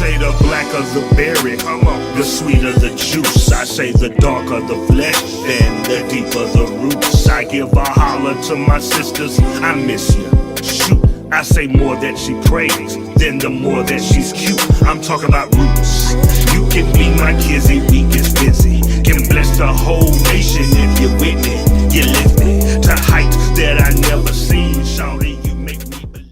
say the blacker the berry, the sweeter the juice. I say the darker the flesh, then the deeper the roots. I give a holler to my sisters, I miss you. Shoot, I say more that she prays than the more that she's cute. I'm talking about roots. You can be my kizzy, we get busy. Can bless the whole nation if you're with me. You lift me to heights that I never seen. Shawty, you make me believe.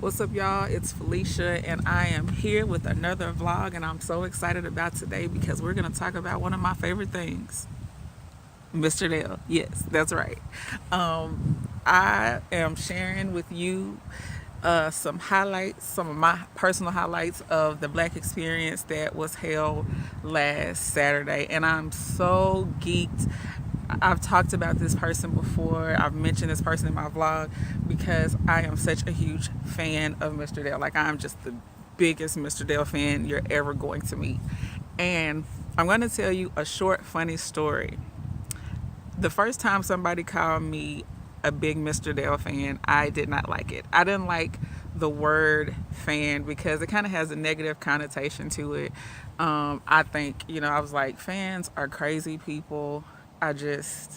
What's up, y'all? It's Felicia, and I am here with another vlog, and I'm so excited about today because we're going to talk about one of my favorite things, Mr. Dale. Yes, that's right. I am sharing with you some highlights, some of my personal highlights of the Black experience that was held last Saturday, and I'm so geeked. I've talked about this person before. I've mentioned this person in my vlog because I am such a huge fan of Mr. Dale. Like, I'm just the biggest Mr. Dale fan you're ever going to meet. And I'm going to tell you a short, funny story. The first time somebody called me a big Mr. Dale fan, I did not like it. I didn't like the word fan because it kind of has a negative connotation to it. I think, I was like, fans are crazy people. I just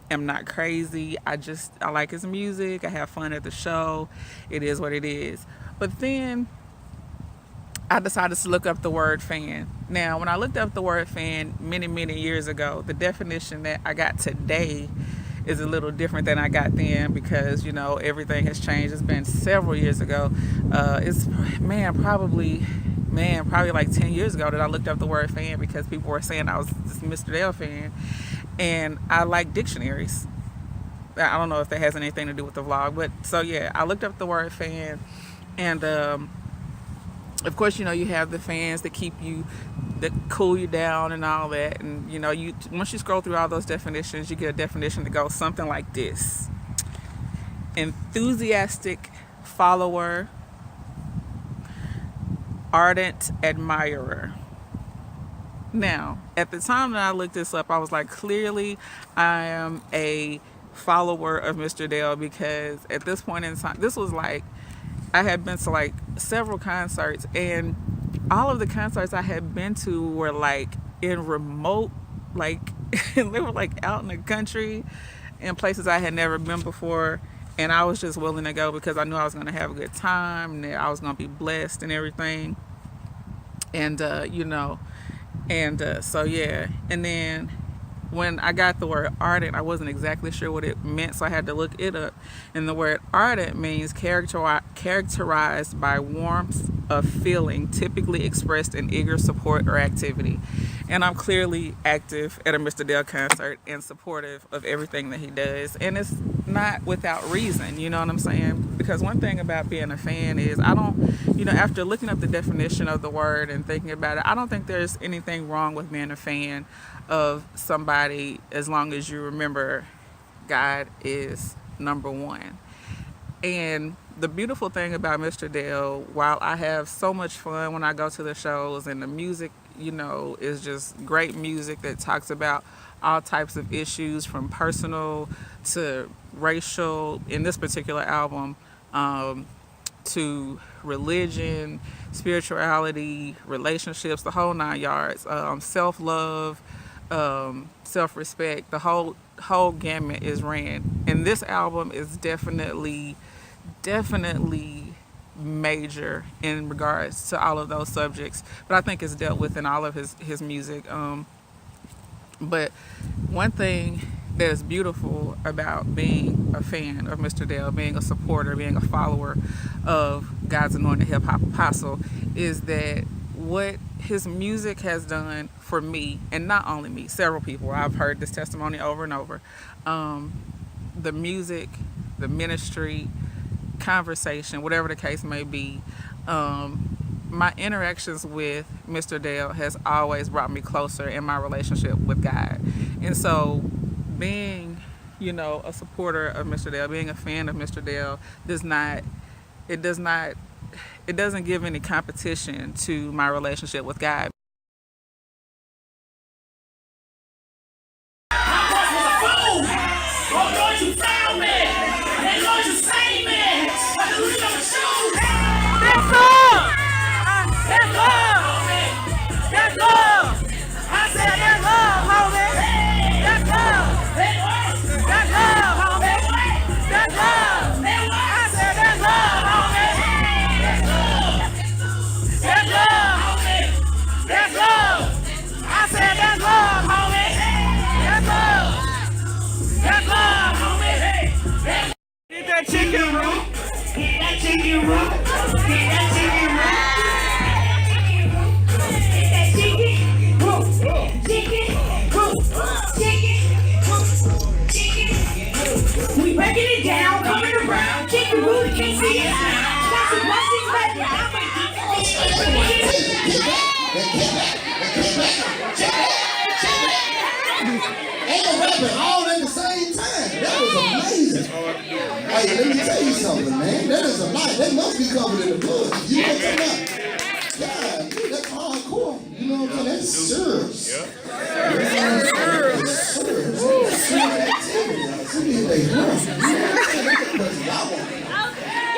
am not crazy. I like his music. I have fun at the show. It is what it is. But then I decided to look up the word fan. Now, when I looked up the word fan many, many years ago, the definition that I got today is a little different than I got then because, everything has changed. It's been several years ago. It's probably like 10 years ago that I looked up the word fan because people were saying I was this Mr. Dale fan, and I like dictionaries. I don't know if that has anything to do with the vlog, but so yeah, I looked up the word fan, and of course, you have the fans that cool you down and all that, and once you scroll through all those definitions, you get a definition that goes something like this: enthusiastic follower, ardent admirer. Now, at the time that I looked this up, I was like, clearly I am a follower of Mr. Dale because at this point in time, this was like, I had been to like several concerts, and all of the concerts I had been to were like in remote, like they were like out in the country in places I had never been before. And I was just willing to go because I knew I was going to have a good time and that I was going to be blessed and everything. And, so yeah. And then when I got the word ardent, I wasn't exactly sure what it meant, so I had to look it up. And the word ardent means characterized by warmth of feeling, typically expressed in eager support or activity. And I'm clearly active at a Mr. Dale concert and supportive of everything that he does. And it's not without reason, you know what I'm saying? Because one thing about being a fan is after looking up the definition of the word and thinking about it, I don't think there's anything wrong with being a fan of somebody as long as you remember God is number one. And the beautiful thing about Mr. Dale, while I have so much fun when I go to the shows and the music, is just great music that talks about all types of issues from personal to racial, in this particular album, to religion, spirituality, relationships, the whole 9 yards, self-love, self-respect, the whole gamut is ran. And this album is definitely major in regards to all of those subjects, but I think it's dealt with in all of his music. But one thing that is beautiful about being a fan of Mr. Dale, being a supporter, being a follower of God's anointed hip hop apostle, is that what his music has done for me, and not only me, several people, I've heard this testimony over and over, the music, the ministry, conversation, whatever the case may be, my interactions with Mr. Dale has always brought me closer in my relationship with God. And so being, a supporter of Mr. Dale, being a fan of Mr. Dale it doesn't give any competition to my relationship with God. Chicken root, get that chicken root, get that chicken root, get that chicken root, chicken root. We breaking it down, coming around, chicken root, you can't see it. Got some blessings left. And rapping all at the same time. That was amazing. Hey, let me tell you something, man. That is a lot. That must be covered in the blood. You know what I'm talking about? God, dude, that's hardcore. You know what I'm saying? That's serious.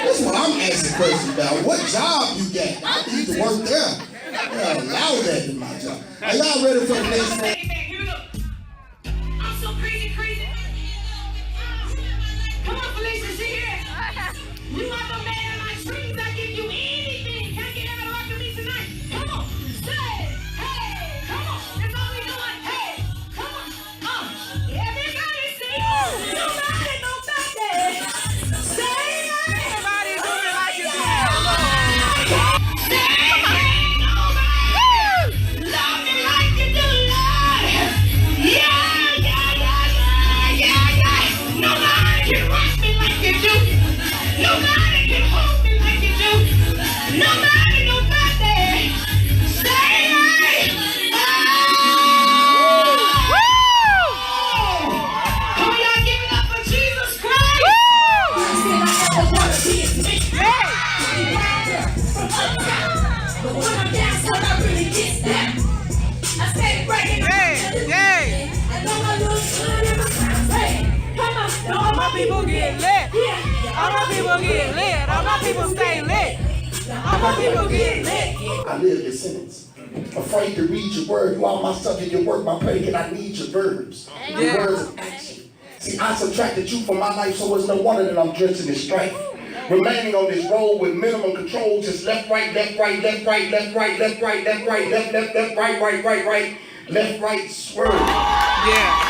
That's what I'm asking questions about. What job you got? I need to work there. Allow that in my job. Are y'all ready for the next one? Come on, Felicia, she here. You are the man of my dreams. I give you anything. Can I get out of rock with me tonight? Come on, say, hey, come on. That's all we doing. Hey, come on. Everybody sing. Nobody. Say, everybody do it like you do. Say, nobody. Love me like you do, Lord. Yeah. Nobody can rock me like you do. Nobody can hold me like you do. Nobody. Say come on, y'all give it up for Jesus Christ. But when I'm down, so I really get that. I stay breaking. I know I look good in my face. All my people get lit. All my people get lit. All my people stay lit. All my people get lit. I live this sentence. Afraid to read your word. You all my subject, your work, my predicate. I need your verbs. Your words of action. See, I subtracted you from my life, so it's no wonder that I'm drenched in strife. Remaining on this road with minimum control, just left, right, left, right, left, right, left, right, left, right, left, right, left, left, left, right, right, right, right, left, right, swerve. Yeah.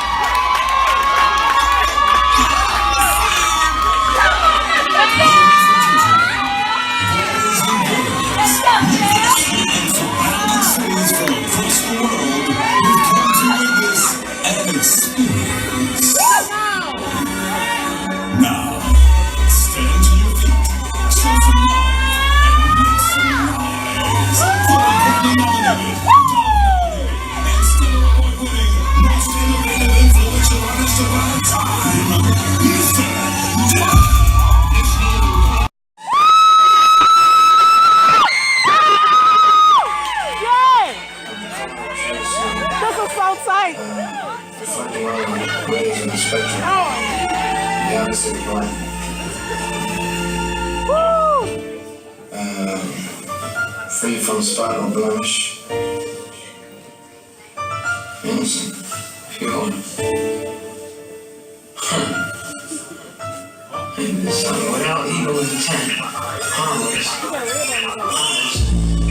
Free from spot or blemish. Innocent. Pure. And this without evil intent. Harmless.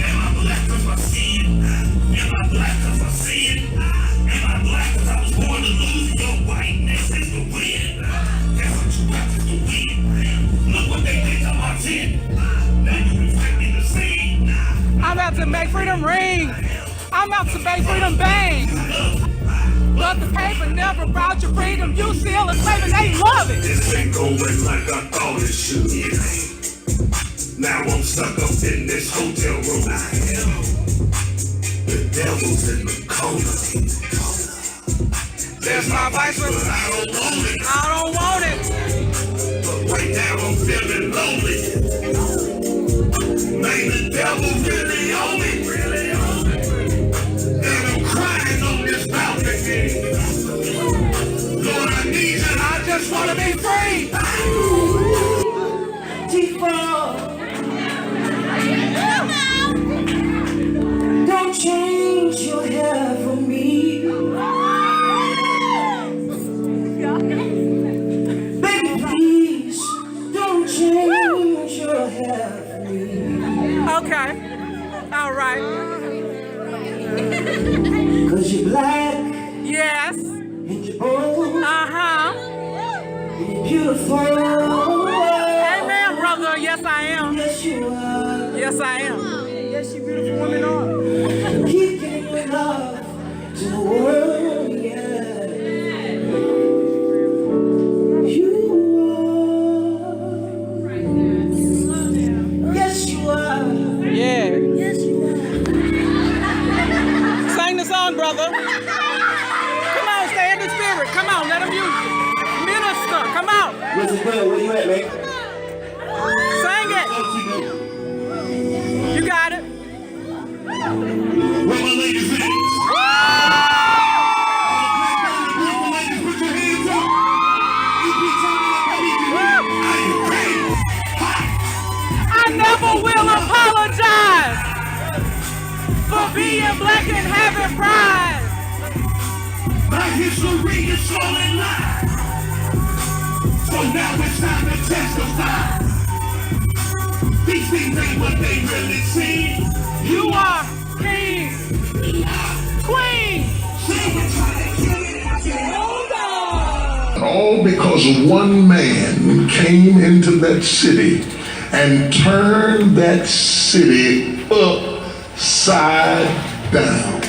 Am I black because I sin? Am I black because I sin? Am I black because I was born to lose? Your whiteness is the wind. That's what you got to do. Look what they did to my sin. Now you reflect in the scene. I'm about to make freedom ring. I'm about to make freedom bang. But the paper never brought you freedom. You still a slave and they love it. This ain't going like I thought it should. Now I'm stuck up in this hotel room. The devil's in the corner. There's my vice, but I don't want it. But right now I'm feeling lonely. Man, the devil really on me. And I'm crying on this balcony. Lord, I need you. I just wanna be free. Don't change your hair for me. Baby, please, don't change your hair for me. Okay. All right. 'Cause you're black Yes. and you're bold Uh-huh. and you're beautiful. Amen, brother. Yes, I am. Yes, you are. Yes, I am. Yes, you beautiful women are. Keep giving your love to the world, yeah. You are. Yes, you are. Yeah. Yes, you are. Sing the song, brother. Come on, stay in the spirit. Come on, let him use you. Minister, come on. Where's it going? Where you at, man? Sing it. You got it. Where my ladies at? Ladies, put your hands up. You be turning up, baby. Are you ready? I never will apologize for being black and having pride. My history is slowing live. So now it's time to testify. These things ain't what they really seem. You are king, queen. All because one man came into that city and turned that city upside down.